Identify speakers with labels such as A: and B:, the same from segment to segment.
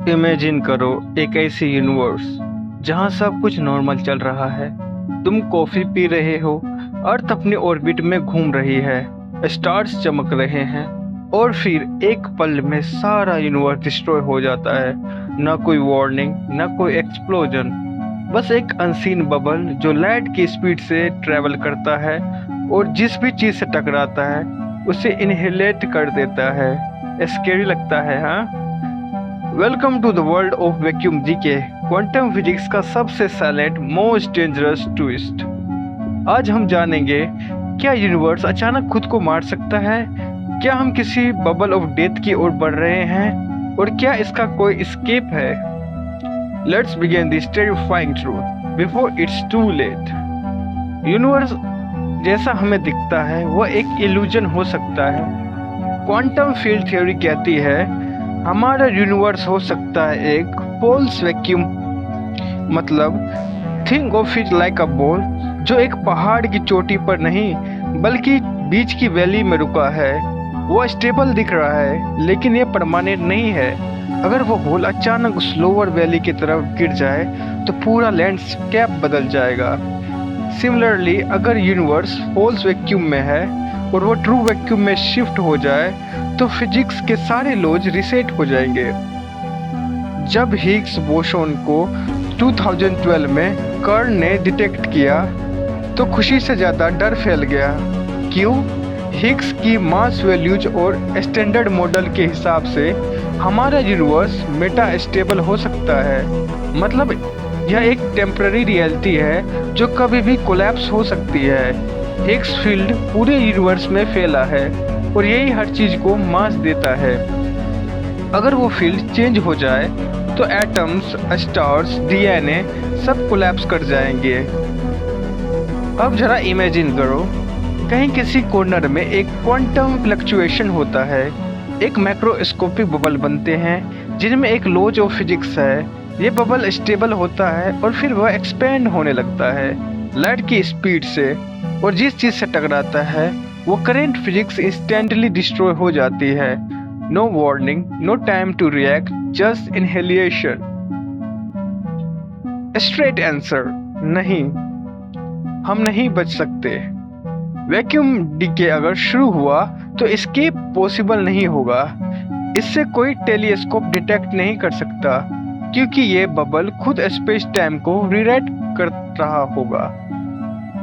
A: Imagine करो एक ऐसी यूनिवर्स जहां सब कुछ नॉर्मल चल रहा है। तुम कॉफी पी रहे हो, अर्थ अपने ऑर्बिट में घूम रही है, स्टार्स चमक रहे हैं और फिर एक पल में सारा यूनिवर्स डिस्ट्रॉय हो जाता है। ना कोई वार्निंग, ना कोई एक्सप्लोजन, बस एक अनसीन बबल जो लाइट की स्पीड से ट्रेवल करता है और जिस भी चीज से टकराता है उसे इनहेलेट कर देता है। स्कैरी लगता है, हाँ? Welcome to the world of vacuum decay, quantum physics का सबसे साइलेंट मोस्ट डेंजरस ट्विस्ट। आज हम जानेंगे, क्या यूनिवर्स अचानक खुद को मार सकता है? क्या हम किसी बबल ऑफ डेथ की ओर बढ़ रहे हैं? और क्या इसका कोई एस्केप है? Let's begin this terrifying truth before it's too late. Universe जैसा हमें दिखता है वह एक इल्यूजन हो सकता है। क्वांटम फील्ड थ्योरी कहती है हमारा यूनिवर्स हो सकता है एक पोल्स वैक्यूम, मतलब think of it like a ball जो एक पहाड़ की चोटी पर नहीं बल्कि बीच की वैली में रुका है। वो स्टेबल दिख रहा है लेकिन ये परमानेंट नहीं है। अगर वो बॉल अचानक उस लोअर वैली की तरफ गिर जाए तो पूरा लैंडस्केप बदल जाएगा। सिमिलरली, अगर यूनिवर्स पोल्स वैक्यूम में है और वो ट्रू वैक्यूम में शिफ्ट हो जाए तो फिजिक्स के सारे लॉज रिसेट हो जाएंगे। जब हिग्स बोसोन को 2012 में कर्न ने डिटेक्ट किया तो खुशी से ज़्यादा डर फैल गया। क्यों? हिग्स की मास वैल्यूज और स्टैंडर्ड मॉडल के हिसाब से हमारा यूनिवर्स मेटा स्टेबल हो सकता है, मतलब यह एक टेम्पररी रियलिटी है जो कभी भी कोलैप्स हो सकती है। हिग्स फील्ड पूरे यूनिवर्स में फैला है और यही हर चीज को मास देता है। अगर वो फील्ड चेंज हो जाए तो एटम्स, स्टार्स, डीएनए सब कोलैप्स कर जाएंगे। अब जरा इमेजिन करो, कहीं किसी कॉर्नर में एक क्वांटम फ्लक्चुएशन होता है। एक मैक्रोस्कोपिक बबल बनते हैं जिनमें एक लॉज ऑफ फिजिक्स है। ये बबल स्टेबल होता है और फिर वह एक्सपेंड होने लगता है लाइट की स्पीड से, और जिस चीज से टकराता है वो करेंट फिजिक्स इंस्टेंटली डिस्ट्रॉय हो जाती है। No warning, no time to react, just inhalation. Straight answer, नहीं, हम नहीं बच सकते। वैक्यूम डीके अगर शुरू हुआ तो एस्केप पॉसिबल नहीं होगा। इससे कोई टेलीस्कोप डिटेक्ट नहीं कर सकता क्योंकि ये बबल खुद स्पेस टाइम को रीराइट कर रहा होगा।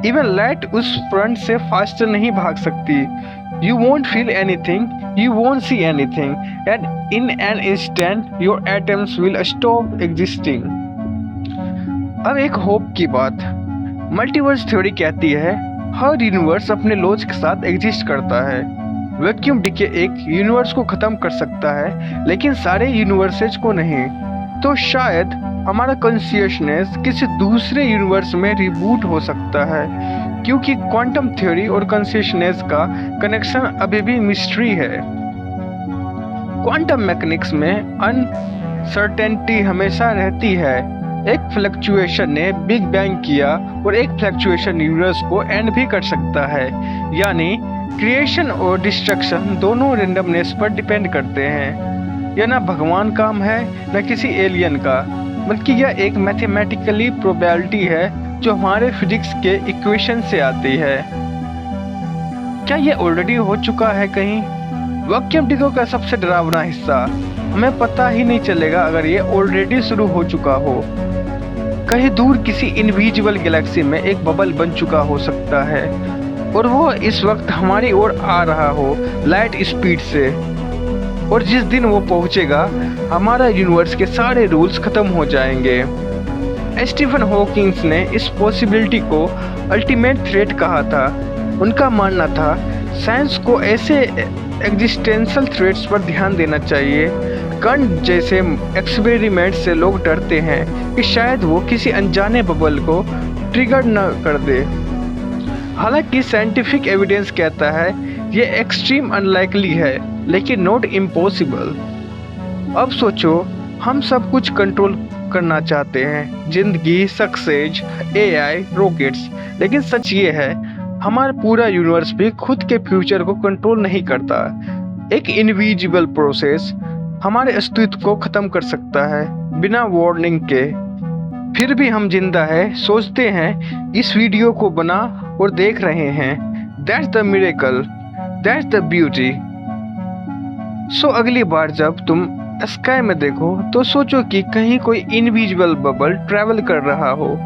A: इवन लाइट उस फ्रंट से फास्टर नहीं भाग सकती। You won't feel anything, you won't see anything, and in an instant your atoms will stop existing. अब एक होप की बात, मल्टीवर्स थ्योरी कहती है हर यूनिवर्स अपने लॉज के साथ एग्जिस्ट करता है। वैक्यूम डीके एक यूनिवर्स को खत्म कर सकता है लेकिन सारे यूनिवर्सेस को नहीं। तो शायद हमारा कॉन्शियसनेस किसी दूसरे यूनिवर्स में रिबूट हो सकता है, क्योंकि क्वांटम थ्योरी और कॉन्शियसनेस का कनेक्शन अभी भी मिस्ट्री है। क्वांटम मैकेनिक्स में अनसर्टेनिटी हमेशा रहती है। एक फ्लक्चुएशन ने बिग बैंग किया और एक फ्लक्चुएशन यूनिवर्स को एंड भी कर सकता है। यानी क्रिएशन और डिस्ट्रक्शन दोनों रेंडमनेस पर डिपेंड करते हैं। यह ना भगवान काम है न किसी एलियन का, बल्कि यह एक मैथमेटिकली प्रोबेबिलिटी है जो हमारे फिजिक्स के इक्वेशन से आती है। क्या यह ऑलरेडी हो चुका है कहीं? वैक्यूम डीके का सबसे डरावना हिस्सा, हमें पता ही नहीं चलेगा अगर ये ऑलरेडी शुरू हो चुका हो। कहीं दूर किसी इनविजिबल गैलेक्सी में एक बबल बन चुका हो सकता है और वो इस वक्त हमारी ओर आ रहा हो लाइट स्पीड से, और जिस दिन वो पहुंचेगा हमारा यूनिवर्स के सारे रूल्स खत्म हो जाएंगे। स्टीफन हॉकिंस ने इस पॉसिबिलिटी को अल्टीमेट थ्रेट कहा था। उनका मानना था साइंस को ऐसे एग्जिस्टेंशियल थ्रेट्स पर ध्यान देना चाहिए। कण जैसे एक्सपेरिमेंट से लोग डरते हैं कि शायद वो किसी अनजाने बबल को ट्रिगर न कर दे। हालांकि साइंटिफिक एविडेंस कहता है ये एक्सट्रीम अनलाइकली है लेकिन नॉट इम्पॉसिबल। अब सोचो, हम सब कुछ कंट्रोल करना चाहते हैं, जिंदगी, सक्सेस, एआई, रॉकेट्स, लेकिन सच ये है हमारा पूरा यूनिवर्स भी खुद के फ्यूचर को कंट्रोल नहीं करता। एक इनविजिबल प्रोसेस हमारे अस्तित्व को खत्म कर सकता है बिना वार्निंग के। फिर भी हम जिंदा है, सोचते हैं, इस वीडियो को बना और देख रहे हैं। That's the miracle, that's the beauty. So अगली बार जब तुम स्काई में देखो तो सोचो कि कहीं कोई इनविजिबल बबल ट्रैवल कर रहा हो,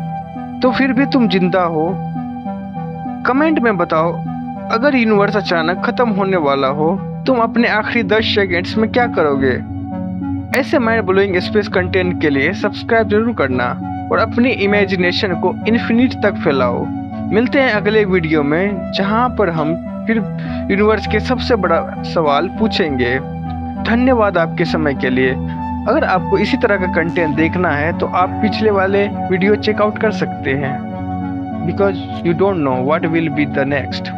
A: तो फिर भी तुम जिंदा हो। कमेंट में बताओ, अगर यूनिवर्स अचानक खत्म होने वाला हो, तुम अपने आखिरी 10 सेकंड्स में क्या करोगे? ऐसे माइंड ब्लोइंग स्पेस कंटेंट के लिए सब्सक्राइब जरूर करना और अपनी इमेजिनेशन को इन्फिनिट तक फैलाओ। मिलते हैं अगले वीडियो में, जहां पर हम फिर यूनिवर्स के सबसे बड़ा सवाल पूछेंगे। धन्यवाद आपके समय के लिए। अगर आपको इसी तरह का कंटेंट देखना है तो आप पिछले वाले वीडियो चेकआउट कर सकते हैं, because you don't know what will be the next.